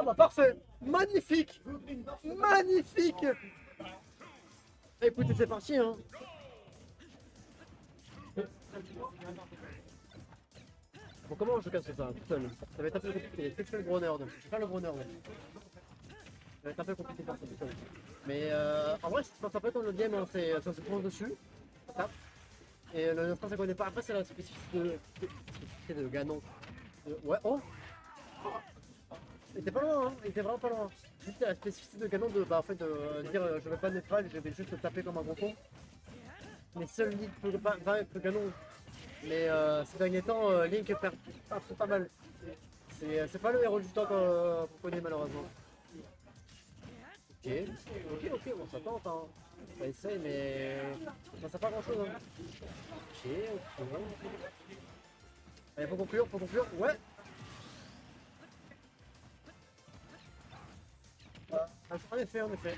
bah parfait. Magnifique. Magnifique. Écoutez, c'est parti, hein. Bon, comment je casse ça tout seul? Ça va être un peu compliqué. C'est que je fais le gros nerd. Je vais faire le gros nerd. Ça va être un peu compliqué de faire ça tout seul. Mais en vrai, ça peut être dans le game, hein, ça se prend dessus. Ça. Et le 9 ça connaît pas. Après, c'est la spécificité de Ganon. Ouais, oh! Il était pas loin, hein. Il était vraiment pas loin. Juste la spécificité de Ganon de, bah, en fait, de dire je vais pas neutral, je vais juste le taper comme un gros con. Mais seul Link peut pas vaincre Ganon. Mais ces derniers temps, Link perd pas mal. C'est pas le héros du temps qu'on connaît malheureusement. Ok, bon ça tente, hein. Ça essaye, mais ça sert pas grand chose. Hein. Ok. Allez, faut conclure, ouais. En effet.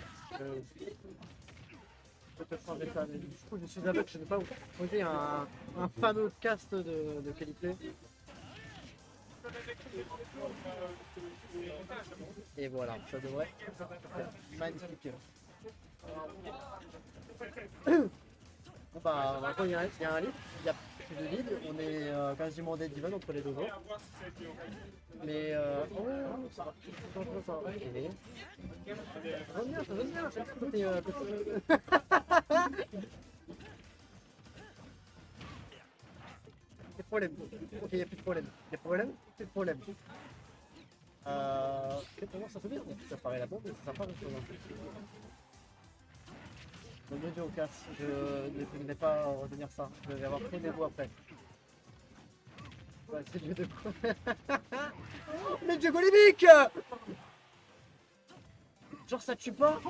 Peut-être changer ça, mais du coup je suis aveugle, je ne sais pas vous poser un fameux cast de qualité. Et voilà, ça devrait être magnifique. Bon bah maintenant il y a un lit, il y a plus de lead, on est quasiment dead even entre les deux autres. Mais oh, ça va, c'est dangereux ça. Okay. Ça donne bien, c'est le côté Des problèmes. Ok, il n'y a plus de problème. Des problèmes, plus de problème. Pour moi ça fait bien, ça paraît la bombe, mais ça sert pas grand chose. Le mieux du casse, je ne vais pas retenir ça, je vais avoir trop d'égo après. Ouais, c'est le jeu de quoi? Mais Dieu Golémique! Genre ça tue pas?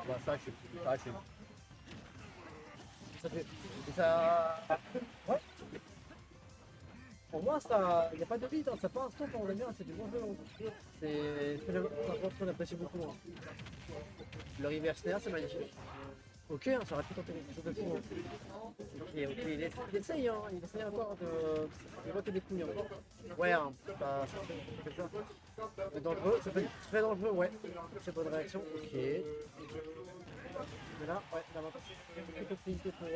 Bah ça tue, ça tue. Ça tue. Et ça... Ouais. Pour moi, ça, y a pas de vide, hein. Ça pas un stop, on l'aime bien, c'est du bon jeu. Hein. C'est ce qu'on apprécie beaucoup. Hein. Le reverse snare, c'est magnifique. Ok, hein, ça aurait pu tenter quelque chose de fou. Hein. Ok, il essaye, hein. Il essaye encore de voter des couilles. Hein. Ouais, hein, c'est ça. C'est dangereux, c'est très dangereux, ouais. C'est bonne réaction, ok. Mais là, ouais, là, quelques possibilités pour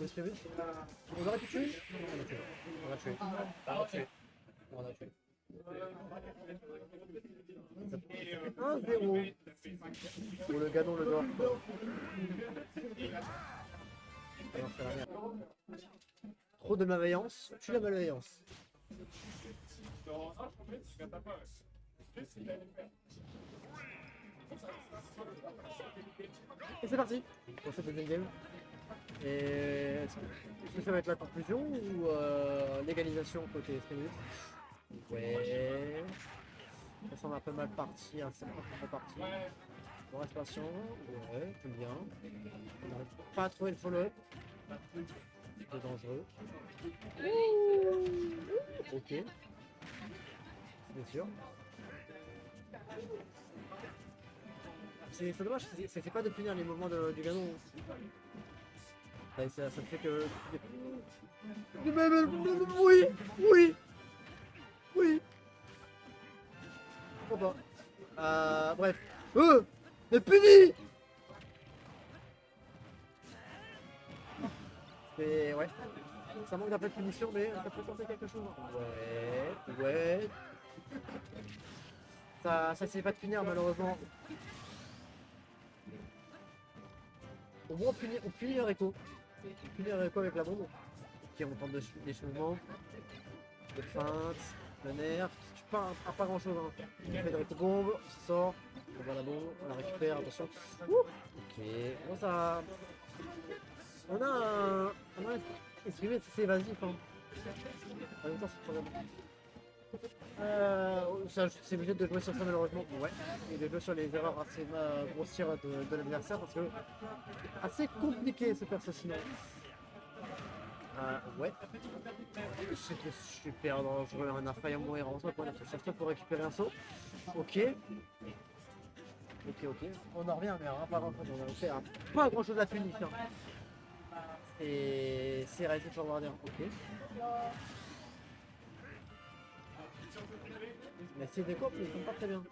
Spirus. On aurait pu tuer? On a tué. On a tué. 1-0 pour le Ganon le Nord. Alors, c'est la merde. Trop de malveillance, tue la malveillance. Et c'est parti pour cette deuxième game. Et est-ce que ça va être la conclusion ou l'égalisation côté Spinus? Ouais. Ça semble un peu mal parti, hein, c'est pas trop parti. On reste patient, ouais, j'aime bien. On n'arrive pas à trouver le follow-up. C'est dangereux. Ok. Bien sûr. C'est dommage, c'est pas de punir les mouvements du Ganon. Ça ne fait que... Oui. Pourquoi pas. Bref. Mais puni. Et ouais. Ça manque d'un peu de punition, mais ça peut tenter quelque chose. Ouais. Ça c'est pas de punir malheureusement. Au moins on punit un Reiko. On punit un Reiko avec la bombe. Ok, on tente des mouvements. De feinte, le nerf. Tu pas grand chose. Hein. On fait de Reiko bombe, on se sort. On voit la bombe, on la récupère, attention. Ok, bon ça. On a esquivé, c'est évasif. Hein. En même temps, c'est trop bien. C'est obligé de jouer sur ça malheureusement, ouais, et de jouer sur les erreurs assez grossières de l'adversaire parce que assez compliqué ce perso sinon. Ouais, c'était super dangereux, on a failli mourir en soi, on a cherché pour récupérer un saut. Ok, on en revient mais pas grand chose, on a fait pas grand chose à finir. Hein. Et c'est réalisé sur Guardian, ok. La style des coupes, ils sont pas très bien,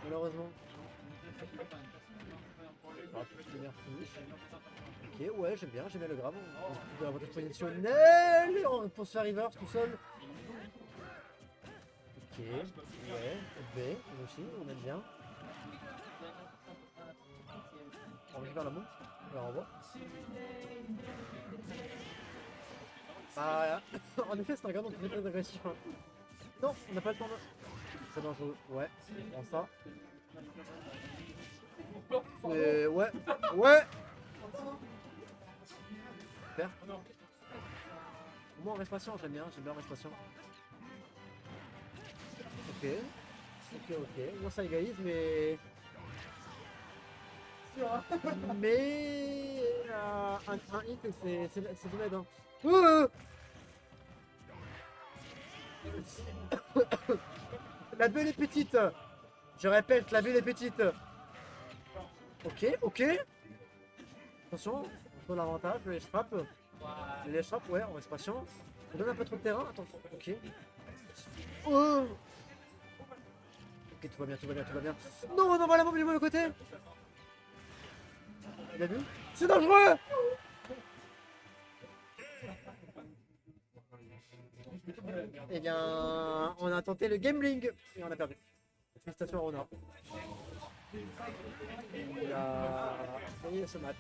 malheureusement. Ah, ok, ouais, j'aime bien le grab. De l'avantage positionnel pour se faire reverse tout seul. Ok, ouais, B, aussi, on aime bien. On va vers la montre, on la renvoie. Ah, en effet, c'est un gars dont on est très agressif. Hein. Non, on n'a pas le temps de... C'est dangereux, ouais, on prend ça. Ouais, ouais. Super. Au moins on reste patient, j'aime bien on reste patient. Ok. Ok. Moi ça égalise, mais... Mais... un hit, c'est du med. Hein. La bulle est petite. Je répète, la bulle est petite. Ok, ok. Attention, on trouve l'avantage, les frappes. Les frappes, ouais, on reste patient. On donne un peu trop de terrain, attention. Ok. Oh. Ok, tout va bien, tout va bien, tout va bien. Non, non, voilà, mobilez-moi le côté. Il a vu? C'est dangereux. Eh bien, on a tenté le gambling et on a perdu. Félicitations à Rona. Il a gagné ce match.